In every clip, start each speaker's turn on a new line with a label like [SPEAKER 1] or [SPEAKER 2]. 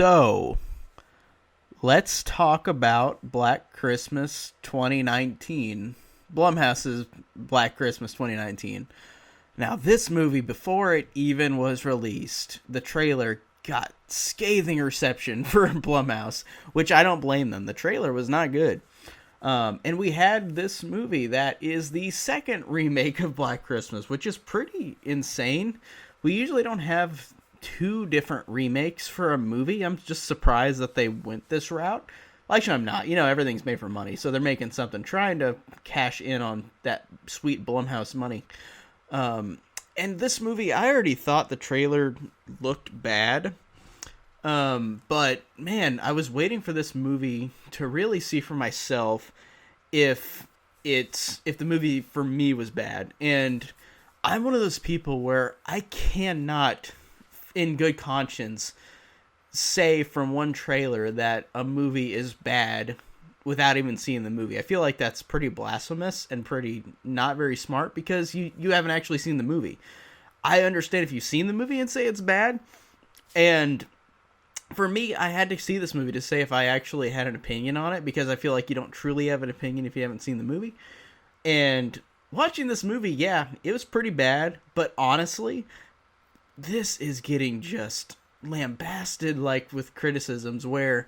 [SPEAKER 1] So, let's talk about Black Christmas 2019. Blumhouse's Black Christmas 2019. Now, this movie, before it even was released, the trailer got scathing reception for Blumhouse, which I don't blame them. The trailer was not good. And we had this movie that is the second remake of Black Christmas, which is pretty insane. We usually don't have two different remakes for a movie. I'm just surprised that they went this route. Actually, I'm not. Everything's made for money, so they're making something, trying to cash in on that sweet Blumhouse money. And this movie, I already thought the trailer looked bad. But man, I was waiting for this movie to really see for myself if the movie for me was bad. And I'm one of those people where I cannot, in good conscience, say from one trailer that a movie is bad without even seeing the movie. I feel like that's pretty blasphemous and pretty not very smart, because you haven't actually seen the movie. I understand if you've seen the movie and say it's bad, and for me, I had to see this movie to say if I actually had an opinion on it, because I feel like you don't truly have an opinion if you haven't seen the movie. And watching this movie, yeah, it was pretty bad, but honestly, this is getting just lambasted, like, with criticisms where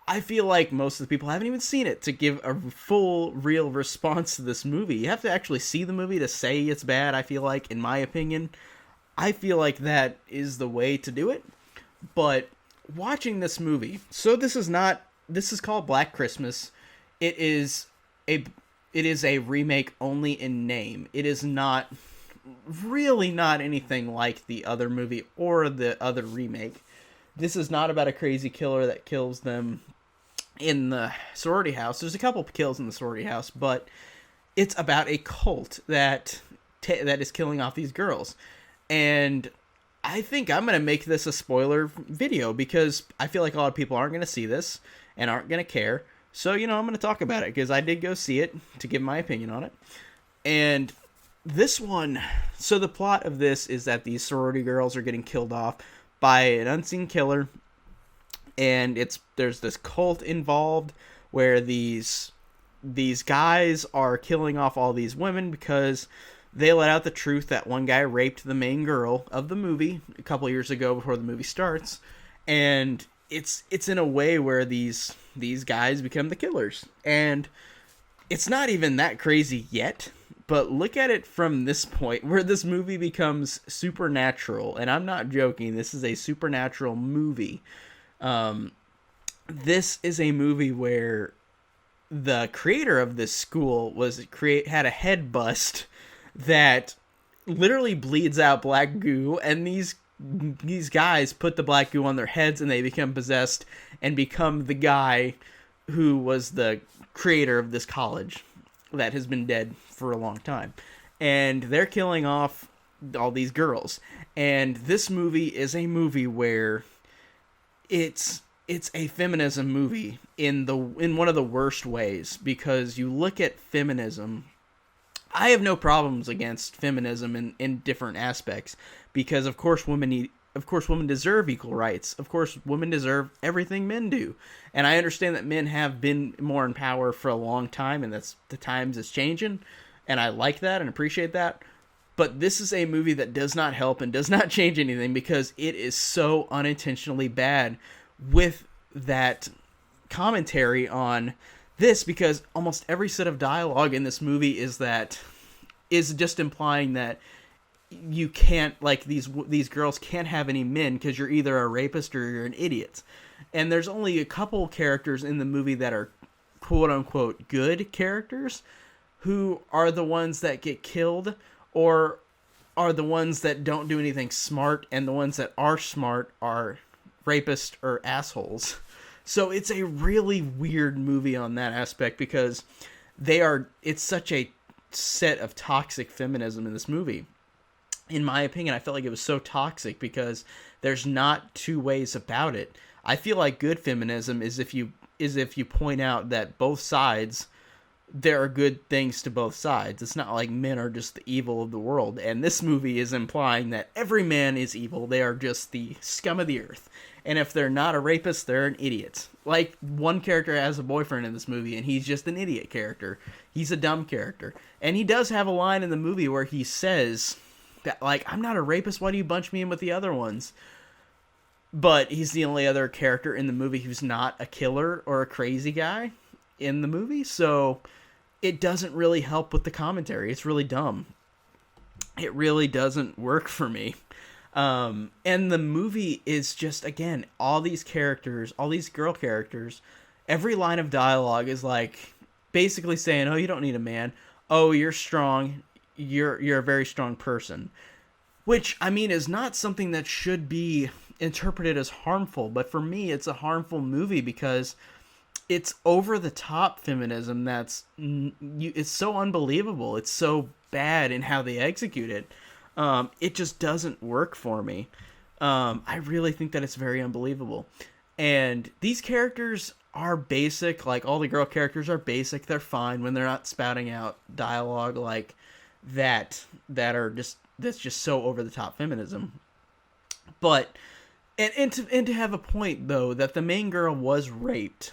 [SPEAKER 1] I feel like most of the people haven't even seen it to give a full, real response to this movie. You have to actually see the movie to say it's bad, I feel like, in my opinion. I feel like that is the way to do it. But watching this movie, so this is called Black Christmas. It is a remake only in name. It is not really not anything like the other movie or the other remake. This is not about a crazy killer that kills them in the sorority house. There's a couple kills in the sorority house, but it's about a cult that is killing off these girls. And I think I'm going to make this a spoiler video, because I feel like a lot of people aren't going to see this and aren't going to care. So, I'm going to talk about it, because I did go see it to give my opinion on it. And this one, so the plot of this is that these sorority girls are getting killed off by an unseen killer, and there's this cult involved where these guys are killing off all these women because they let out the truth that one guy raped the main girl of the movie a couple years ago before the movie starts, and it's in a way where these guys become the killers. And it's not even that crazy yet, but look at it from this point where this movie becomes supernatural. And I'm not joking. This is a supernatural movie. This is a movie where the creator of this school had a head bust that literally bleeds out black goo, and these guys put the black goo on their heads and they become possessed and become the guy who was the creator of this college that has been dead for a long time. And they're killing off all these girls. And this movie is a movie where it's a feminism movie in one of the worst ways, because you look at feminism. I have no problems against feminism in different aspects, because of course women deserve equal rights. Of course women deserve everything men do. And I understand that men have been more in power for a long time, and that's the times is changing, and I like that and appreciate that. But this is a movie that does not help and does not change anything, because it is so unintentionally bad with that commentary on this, because almost every set of dialogue in this movie is just implying that you can't, like, these girls can't have any men because you're either a rapist or you're an idiot. And there's only a couple characters in the movie that are quote unquote good characters, who are the ones that get killed or are the ones that don't do anything smart, and the ones that are smart are rapists or assholes. So it's a really weird movie on that aspect, because it's such a set of toxic feminism in this movie. In my opinion, I felt like it was so toxic because there's not two ways about it. I feel like good feminism is if you point out that both sides there are good things to both sides. It's not like men are just the evil of the world. And this movie is implying that every man is evil. They are just the scum of the earth. And if they're not a rapist, they're an idiot. Like, one character has a boyfriend in this movie, and he's just an idiot character. He's a dumb character. And he does have a line in the movie where he says that, like, I'm not a rapist, why do you bunch me in with the other ones? But he's the only other character in the movie who's not a killer or a crazy guy in the movie, so it doesn't really help with the commentary. It's really dumb. It really doesn't work for me. And the movie is just, again, all these characters, all these girl characters, every line of dialogue is like basically saying, oh, you don't need a man. Oh, you're strong. You're a very strong person. Which, I mean, is not something that should be interpreted as harmful. But for me, it's a harmful movie because it's over-the-top feminism it's so unbelievable. It's so bad in how they execute it. It just doesn't work for me. I really think that it's very unbelievable. And these characters are basic. Like, all the girl characters are basic. They're fine when they're not spouting out dialogue like that's just so over-the-top feminism. But, and to have a point, though, that the main girl was raped.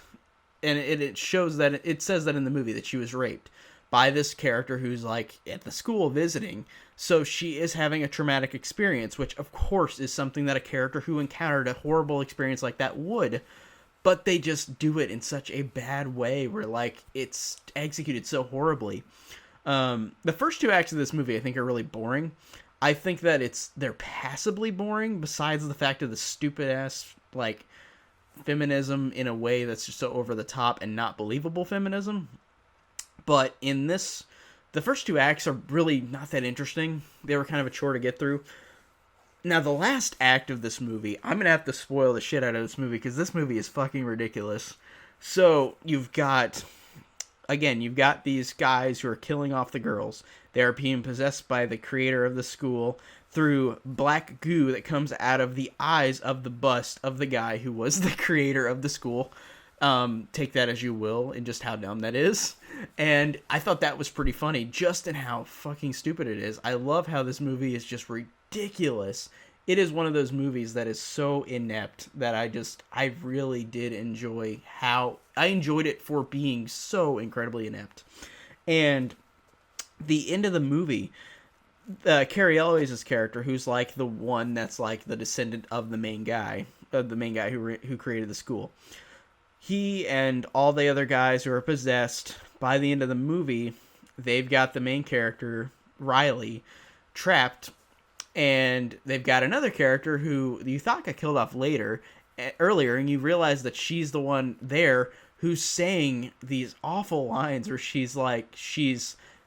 [SPEAKER 1] And it shows that, it says that in the movie that she was raped by this character who's, like, at the school visiting. So she is having a traumatic experience, which, of course, is something that a character who encountered a horrible experience like that would. But they just do it in such a bad way where, like, it's executed so horribly. The first two acts of this movie, I think, are really boring. I think that they're passably boring, besides the fact of the stupid-ass, like, feminism in a way that's just so over the top and not believable feminism. But in this, the first two acts are really not that interesting. They were kind of a chore to get through. Now, the last act of this movie, I'm going to have to spoil the shit out of this movie because this movie is fucking ridiculous. So, you've got these guys who are killing off the girls. They are being possessed by the creator of the school through black goo that comes out of the eyes of the bust of the guy who was the creator of the school. Take that as you will, and just how dumb that is. And I thought that was pretty funny, just in how fucking stupid it is. I love how this movie is just ridiculous. It is one of those movies that is so inept that I really did enjoy I enjoyed it for being so incredibly inept. And the end of the movie, Carrie Elwes' character, who's like the one that's like the descendant of the main guy who created the school. He and all the other guys who are possessed, by the end of the movie, they've got the main character, Riley, trapped, and they've got another character who you thought got killed off earlier, and you realize that she's the one there who's saying these awful lines where she's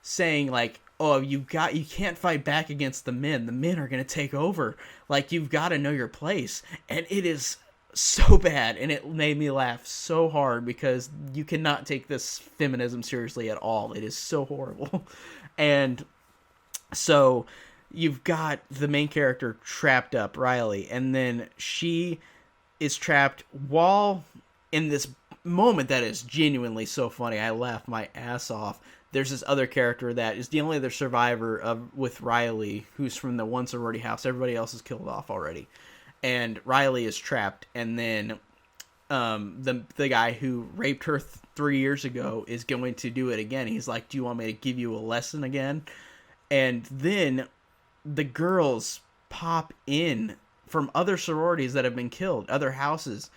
[SPEAKER 1] saying like, oh, you can't fight back against the men are going to take over, like, you've got to know your place. And it is so bad, and it made me laugh so hard because you cannot take this feminism seriously at all. It is so horrible. And so you've got the main character trapped up, Riley, and then she is trapped while in this moment that is genuinely so funny. I laughed my ass off. There's this other character that is the only other survivor with Riley, who's from the one sorority house. Everybody else is killed off already. And Riley is trapped, and then the guy who raped her 3 years ago is going to do it again. He's like, do you want me to give you a lesson again? And then the girls pop in from other sororities that have been killed, other houses,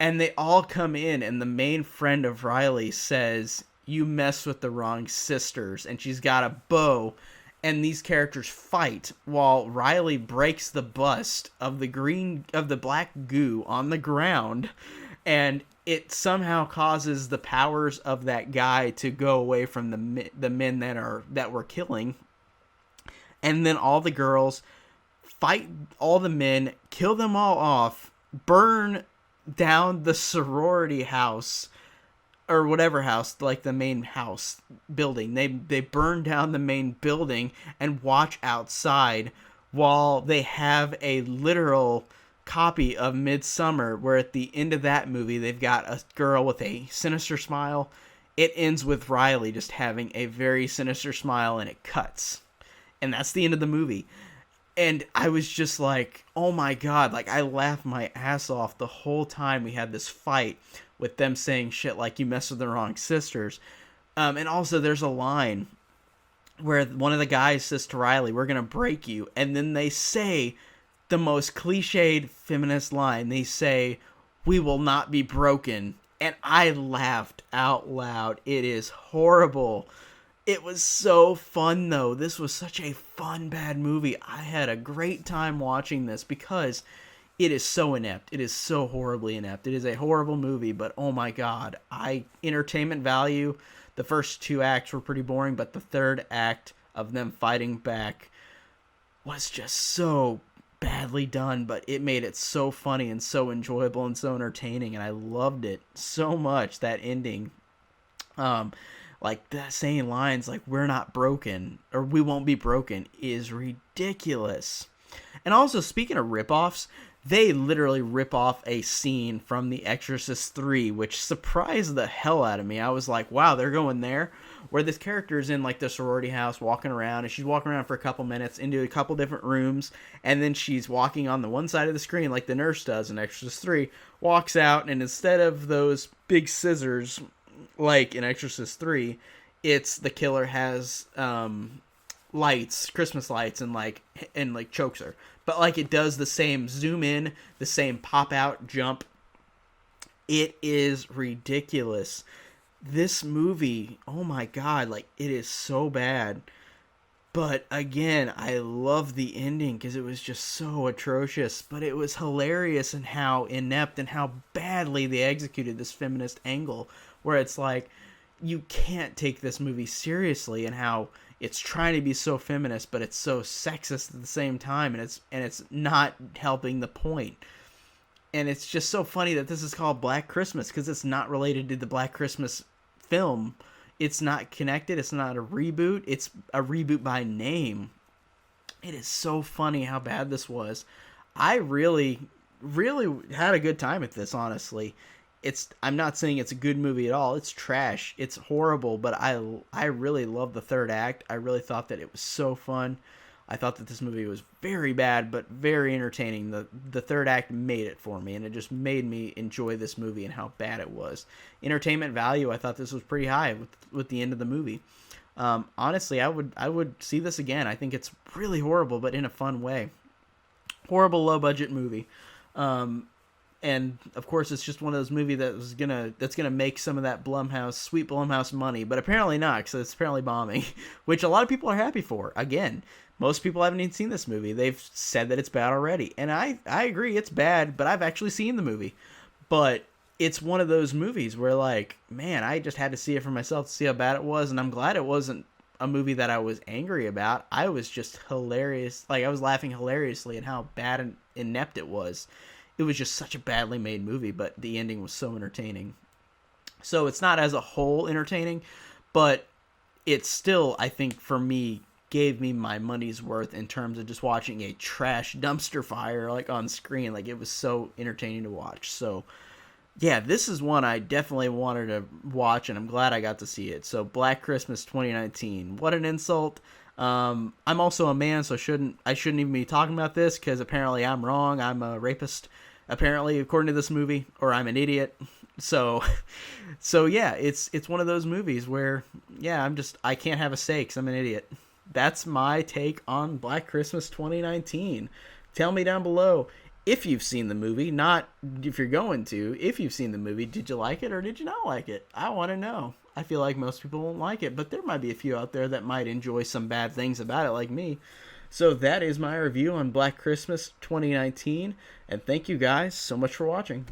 [SPEAKER 1] and they all come in, and the main friend of Riley says, you mess with the wrong sisters, and she's got a bow, and these characters fight while Riley breaks the bust of the black goo on the ground, and it somehow causes the powers of that guy to go away from the men that were killing. And then all the girls fight all the men, kill them all off, burn down the sorority house, or whatever house, like the main house building. They burn down the main building and watch outside while they have a literal copy of Midsummer, where at the end of that movie they've got a girl with a sinister smile. it ends with Riley just having a very sinister smile, and it cuts. And that's the end of the movie. And I was just like, oh my god, like I laughed my ass off the whole time we had this fight with them saying shit like you messed with the wrong sisters. And also there's a line where one of the guys says to Riley, we're going to break you. And then they say the most cliched feminist line. They say, we will not be broken. And I laughed out loud. It is horrible. It was so fun, though. This was such a fun, bad movie. I had a great time watching this because it is so inept. It is so horribly inept. It is a horrible movie, but oh my god. Entertainment value, the first 2 acts were pretty boring, but the third act of them fighting back was just so badly done, but it made it so funny and so enjoyable and so entertaining, and I loved it so much, that ending. Like saying lines like we're not broken or we won't be broken is ridiculous. And also, speaking of ripoffs, they literally rip off a scene from The Exorcist 3, which surprised the hell out of me. I was like, wow, they're going there? Where this character is in like the sorority house walking around, and she's walking around for a couple minutes into a couple different rooms, and then she's walking on the one side of the screen like the nurse does in Exorcist 3, walks out, and instead of those big scissors like in Exorcist 3, it's the killer has lights, Christmas lights, and like chokes her. But like it does the same zoom in, the same pop out jump. It is ridiculous. This movie, oh my god, like it is so bad. But again, I love the ending because it was just so atrocious. But it was hilarious in how inept and how badly they executed this feminist angle, where it's like, you can't take this movie seriously, and how it's trying to be so feminist, but it's so sexist at the same time, and it's not helping the point. And it's just so funny that this is called Black Christmas, because it's not related to the Black Christmas film. It's not connected. It's not a reboot. It's a reboot by name. It is so funny how bad this was. I really, really had a good time at this, honestly. I'm not saying it's a good movie at all. It's trash. It's horrible, but I really love the third act. I really thought that it was so fun. I thought that this movie was very bad, but very entertaining. The third act made it for me, and it just made me enjoy this movie and how bad it was. Entertainment value, I thought this was pretty high with the end of the movie. Honestly, I would see this again. I think it's really horrible, but in a fun way. Horrible low budget movie. And of course, it's just one of those movies that's gonna make some of that sweet Blumhouse money, but apparently not, because it's apparently bombing, which a lot of people are happy for. Again, most people haven't even seen this movie. They've said that it's bad already, and I agree it's bad, but I've actually seen the movie. But it's one of those movies where, like, man, I just had to see it for myself to see how bad it was, and I'm glad it wasn't a movie that I was angry about. I was just hilarious. Like, I was laughing hilariously at how bad and inept it was. It was just such a badly made movie, but the ending was so entertaining. So it's not as a whole entertaining, but it still, I think, for me, gave me my money's worth in terms of just watching a trash dumpster fire like on screen. Like, it was so entertaining to watch. So yeah, this is one I definitely wanted to watch, and I'm glad I got to see it. So Black Christmas 2019. What an insult. I'm also a man, so I shouldn't even be talking about this, because apparently I'm wrong. I'm a rapist, apparently, according to this movie, or I'm an idiot. So yeah, it's one of those movies where, yeah, I can't have a say because I'm an idiot. That's my take on Black Christmas 2019. Tell me down below if you've seen the movie, not if you're going to. If you've seen the movie, did you like it or did you not like it? I want to know. I feel like most people won't like it, but there might be a few out there that might enjoy some bad things about it, like me. So that is my review on Black Christmas 2019, and thank you guys so much for watching.